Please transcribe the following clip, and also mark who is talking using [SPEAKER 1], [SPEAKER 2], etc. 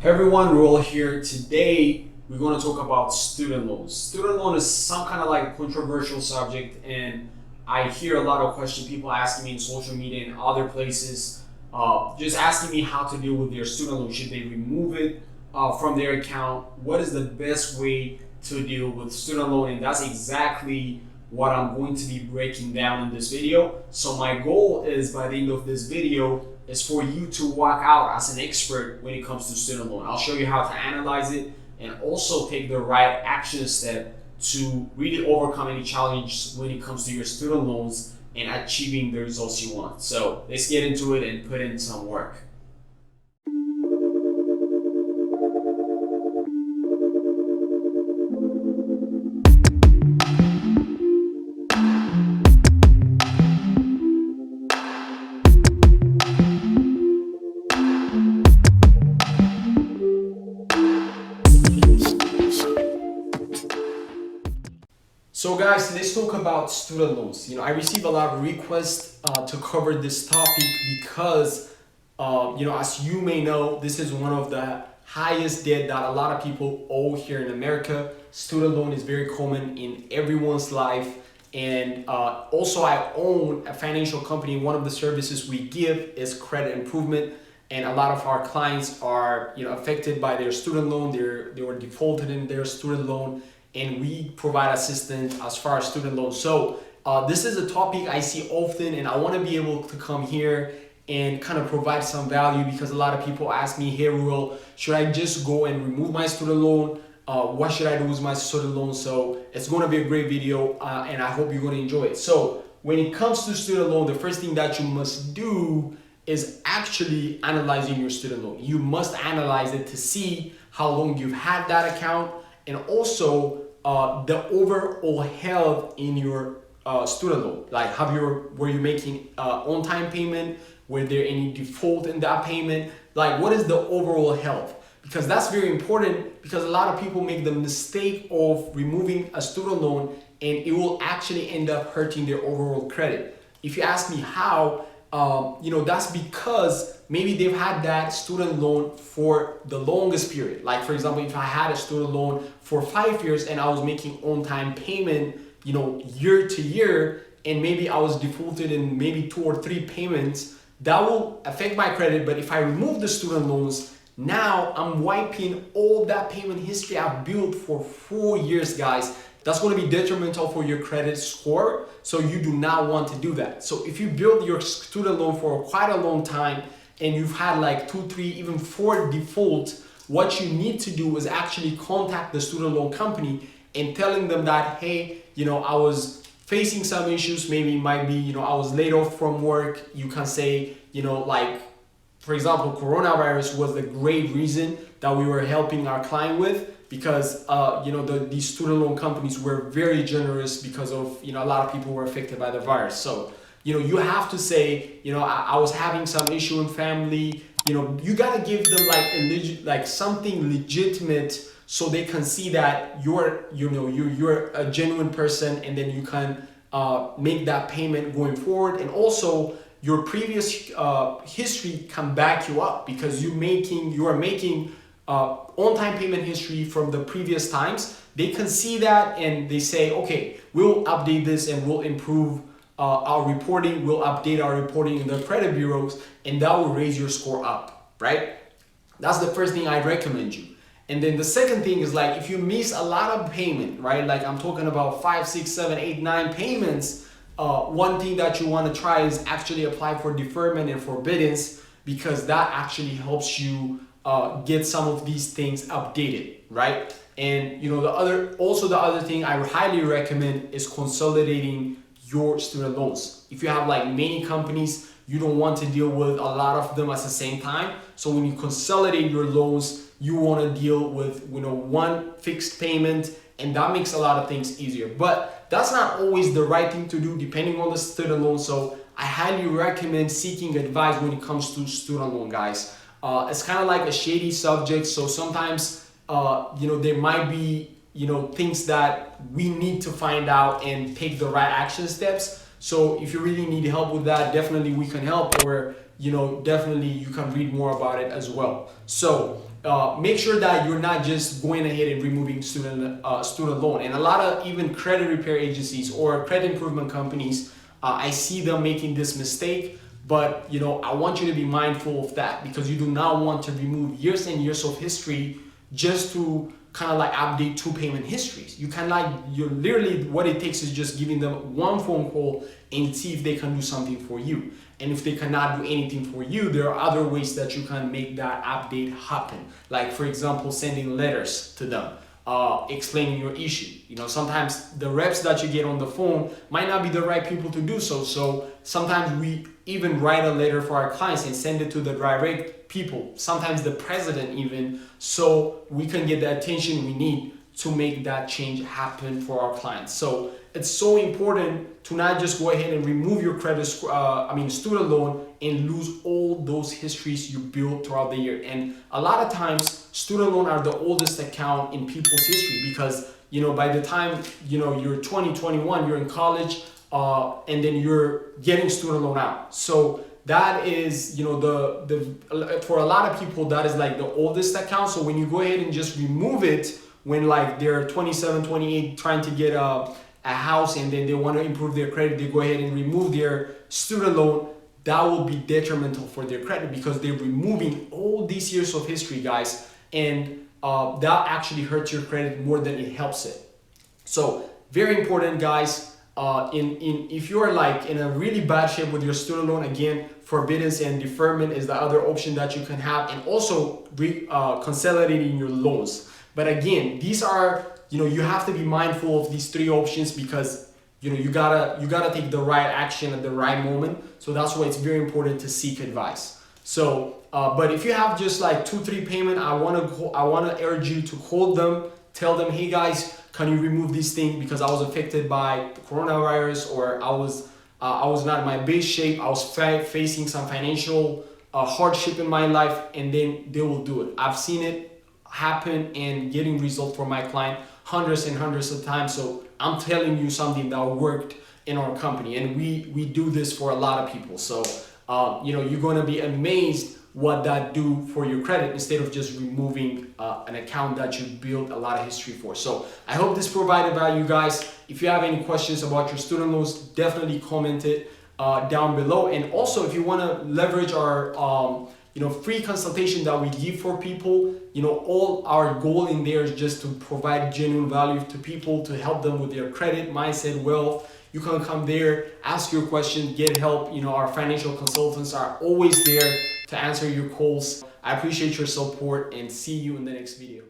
[SPEAKER 1] Hey everyone, Roll here. Today we're going to talk about student loans. Student loan is some kind of like controversial subject, and I hear a lot of questions, people asking me in social media and other places, just asking me how to deal with their student loan. Should they remove it from their account? What is the best way to deal with student loan? And that's exactly what I'm going to be breaking down in this video. So my goal is, by the end of this video, is for you to walk out as an expert when it comes to student loan. I'll show you how to analyze it and also take the right action step to really overcome any challenges when it comes to your student loans and achieving the results you want. So let's get into it and put in some work. So guys, let's talk about student loans. I receive a lot of requests to cover this topic because, as you may know, this is one of the highest debt that a lot of people owe here in America. Student loan is very common in everyone's life. And also I own a financial company. One of the services we give is credit improvement. And a lot of our clients are affected by their student loan. They were defaulted in their student loan. And we provide assistance as far as student loans. So this is a topic I see often, and I want to be able to come here and kind of provide some value because a lot of people ask me, hey Ruel, should I just go and remove my student loan? What should I do with my student loan? So it's going to be a great video and I hope you're going to enjoy it. So when it comes to student loan, the first thing that you must do is actually analyzing your student loan. You must analyze it to see how long you've had that account, and also the overall health in your student loan. Like, were you making on-time payment? Were there any default in that payment? Like, what is the overall health? Because that's very important, because a lot of people make the mistake of removing a student loan and it will actually end up hurting their overall credit. If you ask me how, that's because maybe they've had that student loan for the longest period. Like, for example, if I had a student loan for 5 years and I was making on-time payment, year to year, and maybe I was defaulted in maybe 2 or 3 payments, that will affect my credit. But if I remove the student loans, now I'm wiping all that payment history I've built for 4 years, guys. That's going to be detrimental for your credit score. So you do not want to do that. So if you build your student loan for quite a long time and you've had like 2, 3, even 4 defaults, what you need to do is actually contact the student loan company and telling them that, hey, I was facing some issues. Maybe it might be, I was laid off from work. You can say, for example, coronavirus was the great reason that we were helping our client with, because these student loan companies were very generous because of a lot of people were affected by the virus. So you have to say, I was having some issue in family. You gotta give them like something legitimate so they can see that you're a genuine person, and then you can make that payment going forward. And also your previous history can back you up, because you are making on-time payment history from the previous times. They can see that and they say, okay, we'll update this and we'll improve our reporting. We'll update our reporting in the credit bureaus, and that will raise your score up, right? That's the first thing I recommend you. And then the second thing is, like, if you miss a lot of payment, right? Like, I'm talking about 5, 6, 7, 8, 9 payments. One thing that you want to try is actually apply for deferment and forbearance, because that actually helps you get some of these things updated, right? And the other thing I highly recommend is consolidating your student loans. If you have like many companies, you don't want to deal with a lot of them at the same time. So when you consolidate your loans, you want to deal with one fixed payment, and that makes a lot of things easier. But that's not always the right thing to do depending on the student loan. So I highly recommend seeking advice when it comes to student loan, guys. It's kind of like a shady subject. So sometimes, there might be, things that we need to find out and take the right action steps. So if you really need help with that, definitely we can help, or definitely you can read more about it as well. So make sure that you're not just going ahead and removing student loan. And a lot of even credit repair agencies or credit improvement companies, I see them making this mistake. But I want you to be mindful of that, because you do not want to remove years and years of history just to kind of like update two payment histories. You're literally, what it takes is just giving them one phone call and see if they can do something for you. And if they cannot do anything for you, there are other ways that you can make that update happen. Like, for example, sending letters to them, explaining your issue. Sometimes the reps that you get on the phone might not be the right people to do so. So sometimes we even write a letter for our clients and send it to the direct people, sometimes the president even, so we can get the attention we need to make that change happen for our clients. So it's so important to not just go ahead and remove your student loan and lose all those histories you built throughout the year. And a lot of times, student loan are the oldest account in people's history, because by the time you're 20, 21, you're in college, and then you're getting student loan out. So that is, for a lot of people, that is like the oldest account. So when you go ahead and just remove it when like they're 27, 28, trying to get a house, and then they want to improve their credit, they go ahead and remove their student loan, that will be detrimental for their credit, because they're removing all these years of history, guys. And that actually hurts your credit more than it helps it. So very important, guys. If you're like in a really bad shape with your student loan, again, forbearance and deferment is the other option that you can have, and also consolidating your loans. But again, these are, you have to be mindful of these three options, because you gotta take the right action at the right moment. So that's why it's very important to seek advice. So but if you have just like 2-3 payment, I wanna urge you to call them, tell them, hey guys, can you remove this thing, because I was affected by the coronavirus, or I was not in my best shape, I was facing some financial hardship in my life, and then they will do it. I've seen it happen and getting results for my client hundreds and hundreds of times. So I'm telling you something that worked in our company, and we do this for a lot of people. So you're going to be amazed what that do for your credit, instead of just removing an account that you built a lot of history for. So I hope this provided value, guys. If you have any questions about your student loans, definitely comment it down below. And also, if you want to leverage our free consultation that we give for people, all our goal in there is just to provide genuine value to people, to help them with their credit, mindset, wealth. You can come there, ask your questions, get help. Our financial consultants are always there to answer your calls. I appreciate your support, and see you in the next video.